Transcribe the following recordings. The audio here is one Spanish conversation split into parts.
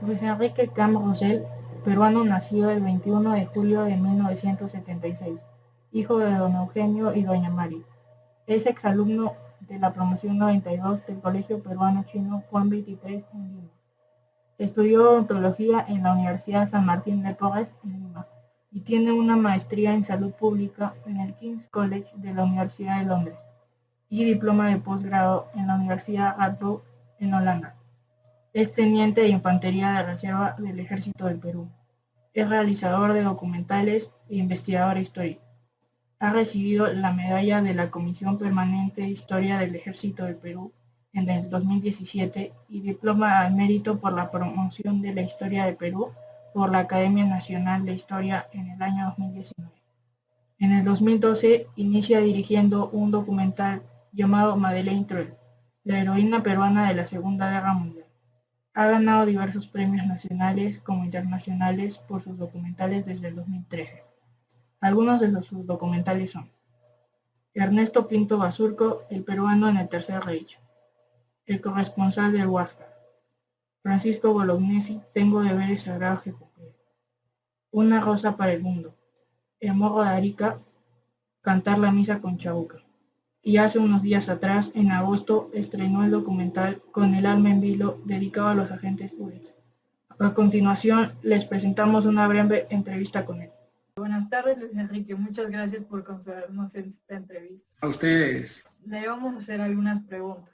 Luis Enrique Camp Rosell, peruano nacido el 21 de julio de 1976, hijo de don Eugenio y doña Mari. Es exalumno de la promoción 92 del Colegio Peruano Chino Juan XXIII en Lima. Estudió odontología en la Universidad San Martín de Porres en Lima y tiene una maestría en salud pública en el King's College de la Universidad de Londres y diploma de posgrado en la Universidad Radboud en Holanda. Es teniente de infantería de reserva del Ejército del Perú. Es realizador de documentales e investigador histórico. Ha recibido la medalla de la Comisión Permanente de Historia del Ejército del Perú en el 2017 y diploma al mérito por la promoción de la historia del Perú por la Academia Nacional de Historia en el año 2019. En el 2012 inicia dirigiendo un documental llamado Madeleine Truel, la heroína peruana de la Segunda Guerra Mundial. Ha ganado diversos premios nacionales como internacionales por sus documentales desde el 2013. Algunos de sus documentales son Ernesto Pinto Basurco, el peruano en el Tercer Reich, El corresponsal del Huáscar, Francisco Bolognesi, Tengo deberes sagrados que cumplir, Una rosa para el mundo, El morro de Arica, Cantar la misa con Chabuca. Y hace unos días atrás, en agosto, estrenó el documental Con el alma en vilo, dedicado a los agentes URES. A continuación, les presentamos una breve entrevista con él. Buenas tardes, Luis Enrique. Muchas gracias por concedernos esta entrevista. A ustedes. Le vamos a hacer algunas preguntas.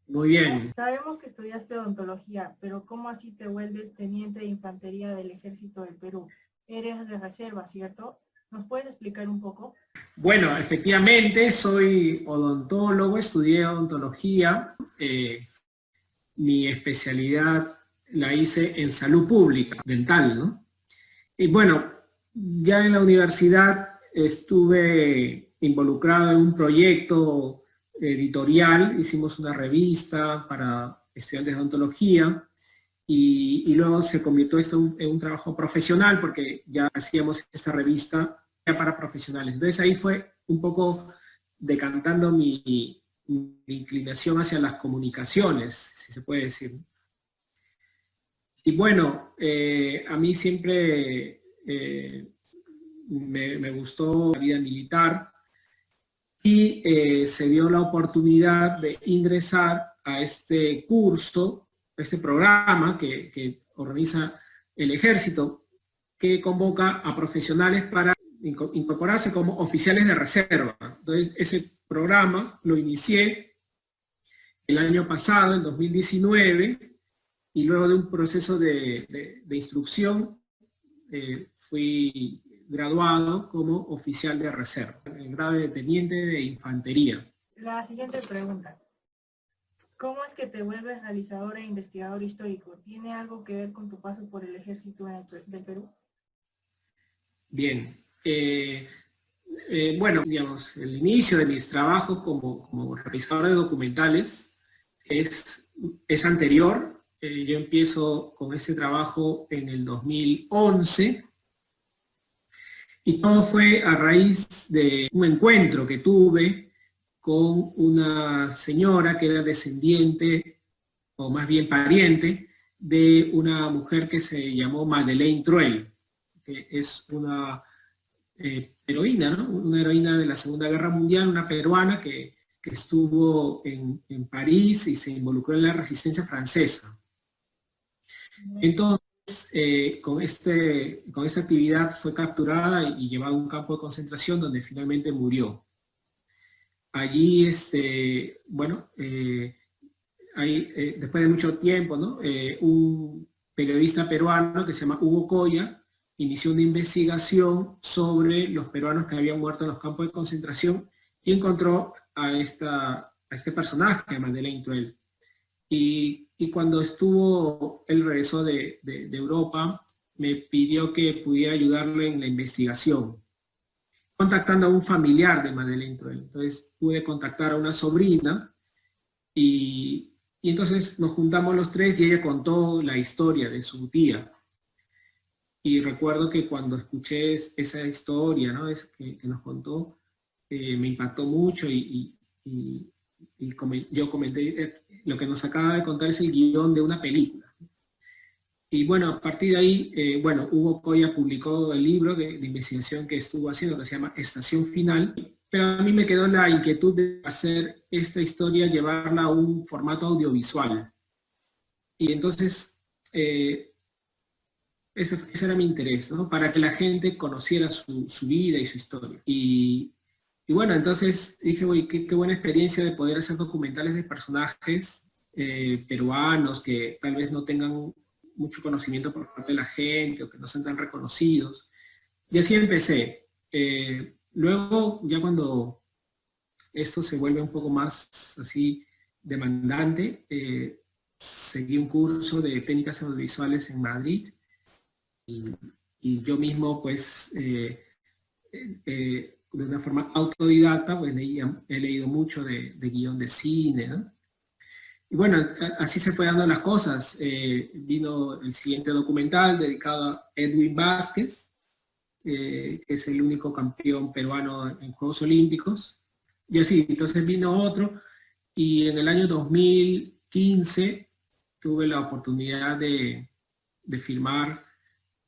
Muy bien. Sabemos que estudiaste odontología, pero ¿cómo así te vuelves teniente de infantería del Ejército del Perú? Eres de reserva, ¿cierto? ¿Nos puedes explicar un poco? Bueno, efectivamente soy odontólogo, estudié odontología. Mi especialidad la hice en salud pública, dental, ¿no? Y bueno, ya en la universidad estuve involucrado en un proyecto editorial, hicimos una revista para estudiantes de odontología y luego se convirtió esto en un trabajo profesional porque ya hacíamos esta revista ya para profesionales. Entonces ahí fue un poco decantando mi inclinación hacia las comunicaciones, si se puede decir. Y bueno, a mí siempre me gustó la vida militar y se dio la oportunidad de ingresar a este curso, a este programa que organiza el Ejército, que convoca a profesionales para incorporarse como oficiales de reserva. Entonces, ese programa lo inicié el año pasado, en 2019, y luego de un proceso de instrucción, fui graduado como oficial de reserva, en grado de teniente de infantería. La siguiente pregunta. ¿Cómo es que te vuelves realizador e investigador histórico? ¿Tiene algo que ver con tu paso por el Ejército del Perú? Bien. Bueno, digamos, el inicio de mis trabajos como realizador de documentales es anterior. Yo empiezo con este trabajo en el 2011 y todo fue a raíz de un encuentro que tuve con una señora que era descendiente, o más bien pariente, de una mujer que se llamó Madeleine Truel, que es una heroína, ¿no? Una heroína de la Segunda Guerra Mundial, una peruana que estuvo en París y se involucró en la resistencia francesa. Entonces, con esta actividad fue capturada y llevada a un campo de concentración donde finalmente murió. Allí, bueno, después de mucho tiempo, ¿no? Un periodista peruano que se llama Hugo Coya inició una investigación sobre los peruanos que habían muerto en los campos de concentración y encontró a este personaje, Madeleine Truel. Y cuando él regresó de Europa, me pidió que pudiera ayudarle en la investigación, contactando a un familiar de Madeleine Truel. Entonces pude contactar a una sobrina y entonces nos juntamos los tres y ella contó la historia de su tía. Y recuerdo que cuando escuché esa historia, ¿no? que nos contó, me impactó mucho yo comenté, lo que nos acaba de contar es el guión de una película. Y bueno, a partir de ahí, bueno, Hugo Coya publicó el libro de investigación que estuvo haciendo, que se llama Estación Final, pero a mí me quedó la inquietud de hacer esta historia, llevarla a un formato audiovisual. Y entonces, ese era mi interés, ¿no? Para que la gente conociera su vida y su historia. Y bueno, entonces dije, uy, qué buena experiencia de poder hacer documentales de personajes peruanos que tal vez no tengan mucho conocimiento por parte de la gente o que no sean tan reconocidos. Y así empecé. Luego, ya cuando esto se vuelve un poco más así demandante, seguí un curso de técnicas audiovisuales en Madrid y yo mismo pues de una forma autodidacta pues he leído mucho de guión de cine, ¿no? Y bueno, así se fue dando las cosas. Vino el siguiente documental dedicado a Edwin Vázquez, que es el único campeón peruano en Juegos Olímpicos. Y así, entonces vino otro, y en el año 2015 tuve la oportunidad de firmar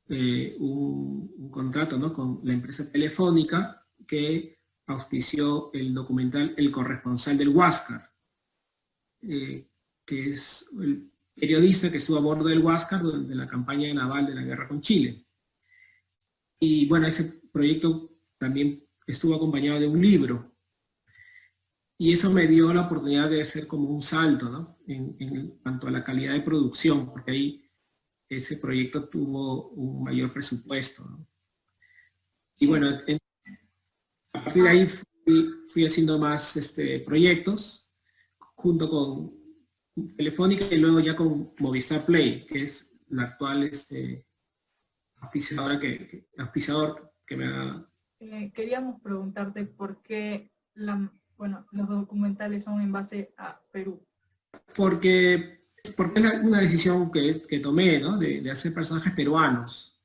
un contrato, ¿no?, con la empresa Telefónica que auspició el documental El corresponsal del Huáscar, que es el periodista que estuvo a bordo del Huáscar durante la campaña naval de la guerra con Chile. Y bueno, ese proyecto también estuvo acompañado de un libro. Y eso me dio la oportunidad de hacer como un salto, ¿no?, en cuanto a la calidad de producción, porque ahí ese proyecto tuvo un mayor presupuesto, ¿no? Y bueno, a partir de ahí fui haciendo más proyectos, junto con Telefónica y luego ya con Movistar Play, que es la actual auspiciador que me ha... Queríamos preguntarte por qué los documentales son en base a Perú. Porque es una decisión que tomé, ¿no?, de hacer personajes peruanos.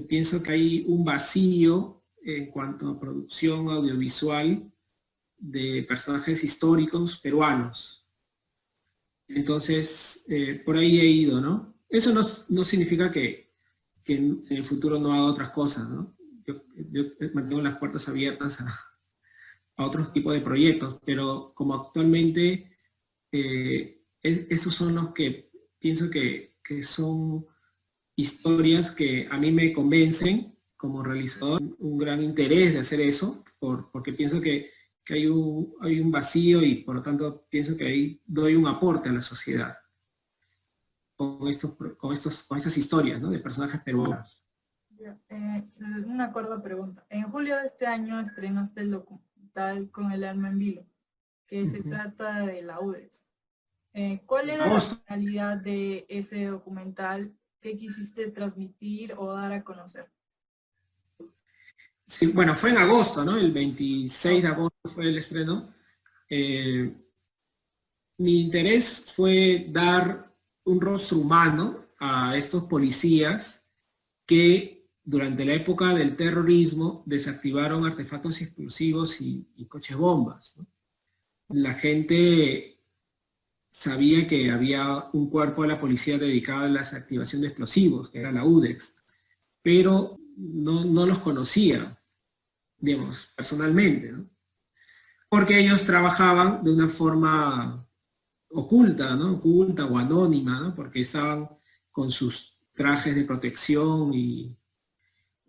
Pienso que hay un vacío en cuanto a producción audiovisual de personajes históricos peruanos. Entonces, por ahí he ido, ¿no? Eso no significa que en el futuro no haga otras cosas, ¿no? Yo mantengo las puertas abiertas a otros tipos de proyectos, pero como actualmente esos son los que pienso que son historias que a mí me convencen como realizador, un gran interés de hacer eso, porque pienso que hay un vacío y por lo tanto pienso que ahí doy un aporte a la sociedad con estas historias, ¿no?, de personajes peruanos. Una corta pregunta. En julio de este año estrenaste el documental Con el alma en vilo, que se trata de la UDEX. ¿Cuál era la finalidad de ese documental? ¿Qué quisiste transmitir o dar a conocer? Sí, bueno, fue en agosto, ¿no? El 26 de agosto fue el estreno. Mi interés fue dar un rostro humano a estos policías que durante la época del terrorismo desactivaron artefactos explosivos y coches bombas, ¿no? La gente sabía que había un cuerpo de la policía dedicado a la desactivación de explosivos, que era la UDEX, pero no los conocía, digamos, personalmente, ¿no? Porque ellos trabajaban de una forma oculta, ¿no? Oculta o anónima, ¿no? Porque estaban con sus trajes de protección y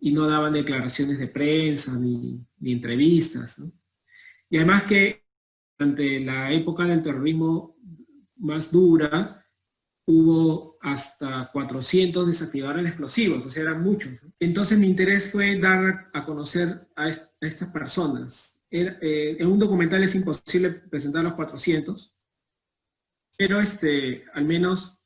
no daban declaraciones de prensa ni entrevistas, ¿no? Y además que durante la época del terrorismo más dura, hubo hasta 400 desactivaron explosivos, o sea, eran muchos, ¿no? Entonces mi interés fue dar a conocer a estas personas. En un documental es imposible presentar los 400, pero al menos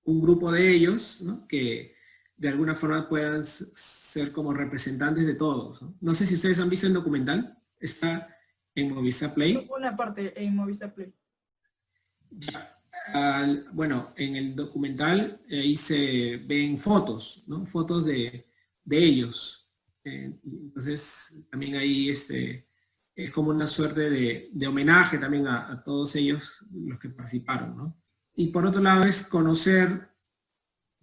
un grupo de ellos, ¿no?, que de alguna forma puedan ser como representantes de todos, ¿no? No sé si ustedes han visto el documental, está en Movistar Play. Una parte en Movistar Play. Bueno, en el documental ahí se ven fotos, ¿no? Fotos de ellos. Entonces también ahí es como una suerte de homenaje también a todos ellos los que participaron, ¿no? Y por otro lado es conocer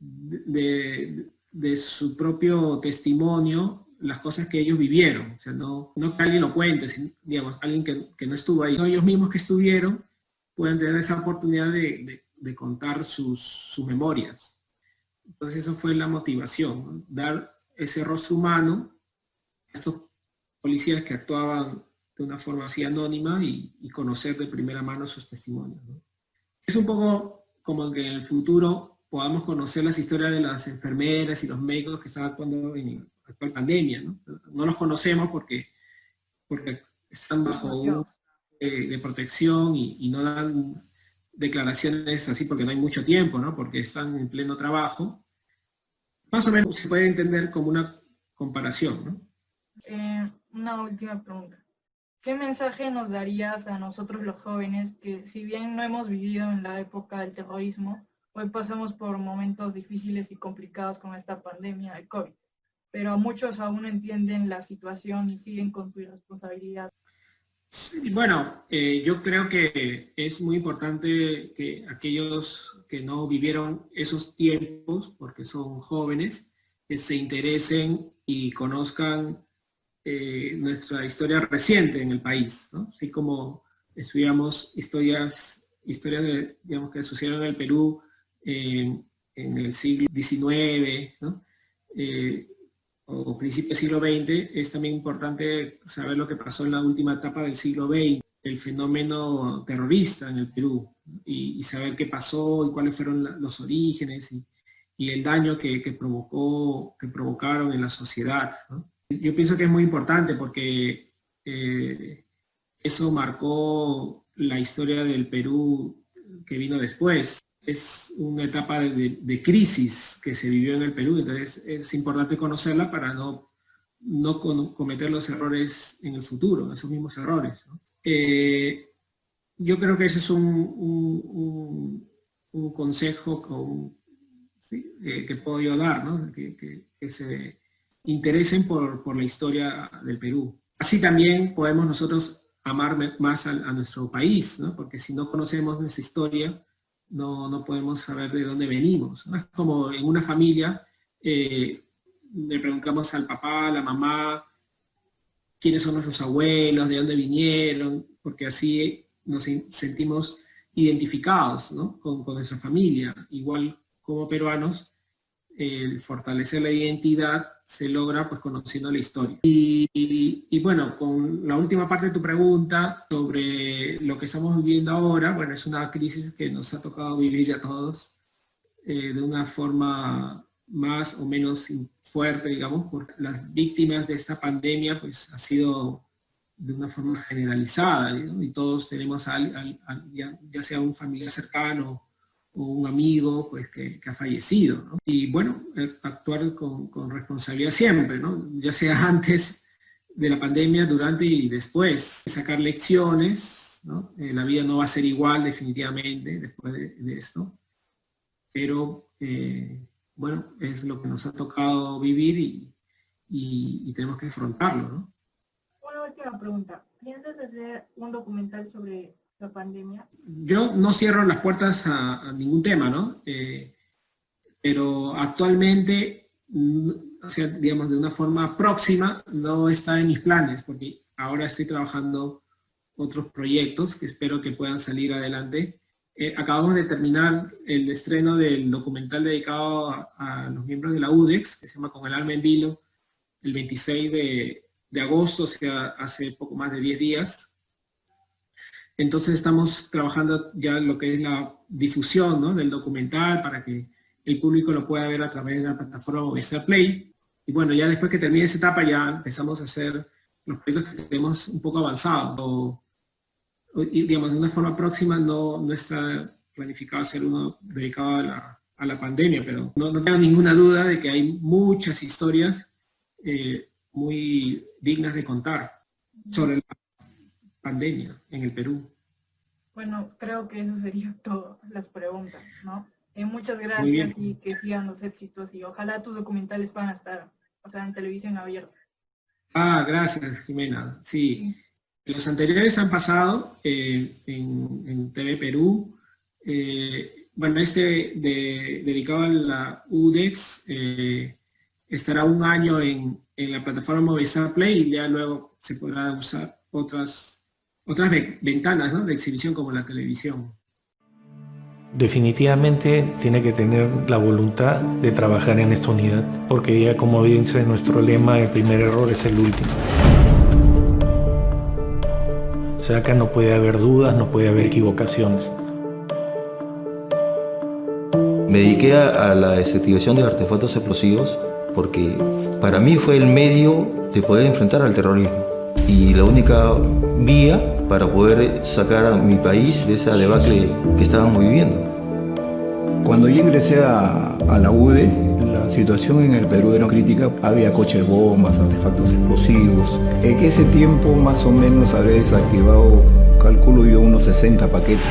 de su propio testimonio las cosas que ellos vivieron. O sea, no que alguien lo cuente, sino, digamos, alguien que no estuvo ahí. No, ellos mismos que estuvieron pueden tener esa oportunidad de contar sus memorias. Entonces eso fue la motivación, ¿no? Dar ese rostro humano a estos policías que actuaban de una forma así anónima y conocer de primera mano sus testimonios, ¿no? Es un poco como que en el futuro podamos conocer las historias de las enfermeras y los médicos que están actuando en la actual pandemia, ¿no? No los conocemos porque están bajo un de protección y no dan declaraciones así porque no hay mucho tiempo, ¿no? Porque están en pleno trabajo. Más o menos se puede entender como una comparación, ¿no? Una última pregunta. ¿Qué mensaje nos darías a nosotros los jóvenes que, si bien no hemos vivido en la época del terrorismo, hoy pasamos por momentos difíciles y complicados con esta pandemia de COVID, pero muchos aún no entienden la situación y siguen con su irresponsabilidad? Sí, bueno, yo creo que es muy importante que aquellos que no vivieron esos tiempos, porque son jóvenes, que se interesen y conozcan nuestra historia reciente en el país, ¿no? Así como estudiamos historias digamos, que sucedieron en el Perú en el siglo XIX, ¿no? O principios del siglo XX, es también importante saber lo que pasó en la última etapa del siglo XX, el fenómeno terrorista en el Perú, y saber qué pasó y cuáles fueron los orígenes y el daño que provocaron en la sociedad, ¿no? Yo pienso que es muy importante porque eso marcó la historia del Perú que vino después. Es una etapa de crisis que se vivió en el Perú, entonces es importante conocerla para no cometer los errores en el futuro, esos mismos errores, ¿no? Yo creo que ese es un consejo ¿sí? Que puedo yo dar, ¿no? Que se interesen por la historia del Perú. Así también podemos nosotros amar más a nuestro país, ¿no? Porque si no conocemos nuestra historia, no podemos saber de dónde venimos, ¿no? Es como en una familia, le preguntamos al papá, a la mamá, quiénes son nuestros abuelos, de dónde vinieron, porque así nos sentimos identificados, ¿no? con nuestra familia. Igual como peruanos, el fortalecer la identidad se logra pues conociendo la historia. Y bueno, con la última parte de tu pregunta sobre lo que estamos viviendo ahora, bueno, es una crisis que nos ha tocado vivir a todos de una forma más o menos fuerte, digamos, porque las víctimas de esta pandemia pues ha sido de una forma generalizada, ¿no? Y todos tenemos ya sea un familiar cercano o un amigo pues que ha fallecido, ¿no? Y bueno, actuar con responsabilidad siempre, ¿no? Ya sea antes de la pandemia, durante y después. Sacar lecciones, ¿no? La vida no va a ser igual definitivamente después de esto, pero bueno, es lo que nos ha tocado vivir y tenemos que afrontarlo, ¿no? Una última pregunta. ¿Piensas hacer un documental sobre la pandemia? Yo no cierro las puertas a ningún tema, ¿no? Pero actualmente, o sea, digamos, de una forma próxima, no está en mis planes, porque ahora estoy trabajando otros proyectos que espero que puedan salir adelante. Acabamos de terminar el estreno del documental dedicado a los miembros de la UDEX, que se llama Con el alma en vilo, el 26 de agosto, o sea, hace poco más de 10 días. Entonces estamos trabajando ya en lo que es la difusión, ¿no? Del documental para que el público lo pueda ver a través de la plataforma Movistar Play. Y bueno, ya después que termine esa etapa ya empezamos a hacer los proyectos que tenemos un poco avanzados. Y digamos, de una forma próxima no está planificado hacer uno dedicado a la pandemia, pero no tengo ninguna duda de que hay muchas historias muy dignas de contar sobre la pandemia en el Perú. Bueno, creo que eso sería todo, las preguntas, ¿no? Muchas Muy bien. gracias y que sigan los éxitos y ojalá tus documentales puedan estar, o sea, en televisión abierta. Gracias, Jimena. Sí, los anteriores han pasado en TV Perú. bueno, dedicado a la UDEX, estará un año en la plataforma Movistar Play y ya luego se podrá usar otras ventanas, ¿no?, de exhibición como la televisión. Definitivamente tiene que tener la voluntad de trabajar en esta unidad, porque ya, como dice nuestro lema, el primer error es el último. O sea, acá no puede haber dudas, no puede haber equivocaciones. Me dediqué a la desactivación de artefactos explosivos porque para mí fue el medio de poder enfrentar al terrorismo y la única vía para poder sacar a mi país de esa debacle que estábamos viviendo. Cuando yo ingresé a la UDE, la situación en el Perú era crítica. Había coches bombas, artefactos explosivos. En ese tiempo más o menos habré desactivado, calculo yo, unos 60 paquetes.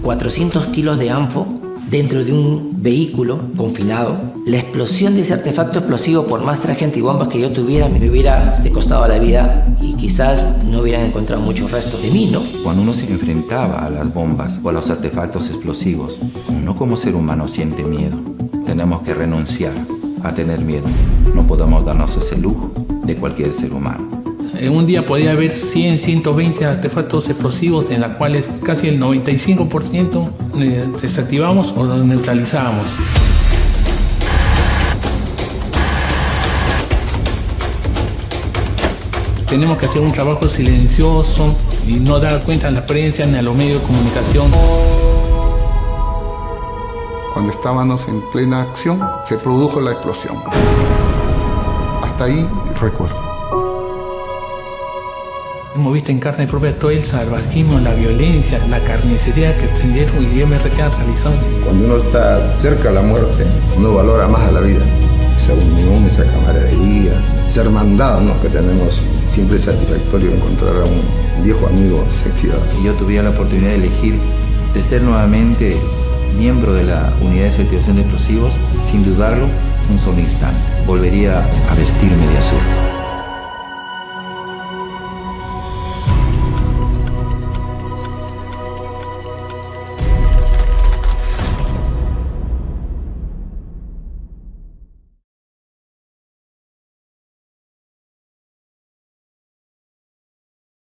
400 kilos de ANFO dentro de un vehículo confinado. La explosión de ese artefacto explosivo, por más traje antibombas que yo tuviera, me hubiera costado la vida y quizás no hubieran encontrado muchos restos de mí, ¿no? Cuando uno se enfrentaba a las bombas o a los artefactos explosivos, uno como ser humano siente miedo. Tenemos que renunciar a tener miedo. No podemos darnos ese lujo de cualquier ser humano. En un día podía haber 100, 120 artefactos explosivos en los cuales casi el 95% desactivamos o los neutralizábamos. Tenemos que hacer un trabajo silencioso y no dar cuenta a la prensa ni a los medios de comunicación. Cuando estábamos en plena acción, se produjo la explosión. Hasta ahí recuerdo. Hemos visto en carne propia todo el salvajismo, la violencia, la carnicería que Sendero y DMRT han realizado. Cuando uno está cerca de la muerte, uno valora más a la vida. Esa unión, esa camaradería, esa hermandad, ¿no?, que tenemos. Siempre es satisfactorio encontrar a un viejo amigo activado. Si yo tuviera la oportunidad de elegir de ser nuevamente miembro de la unidad de desactivación de explosivos, sin dudarlo, un solo instante, volvería a vestirme de azul.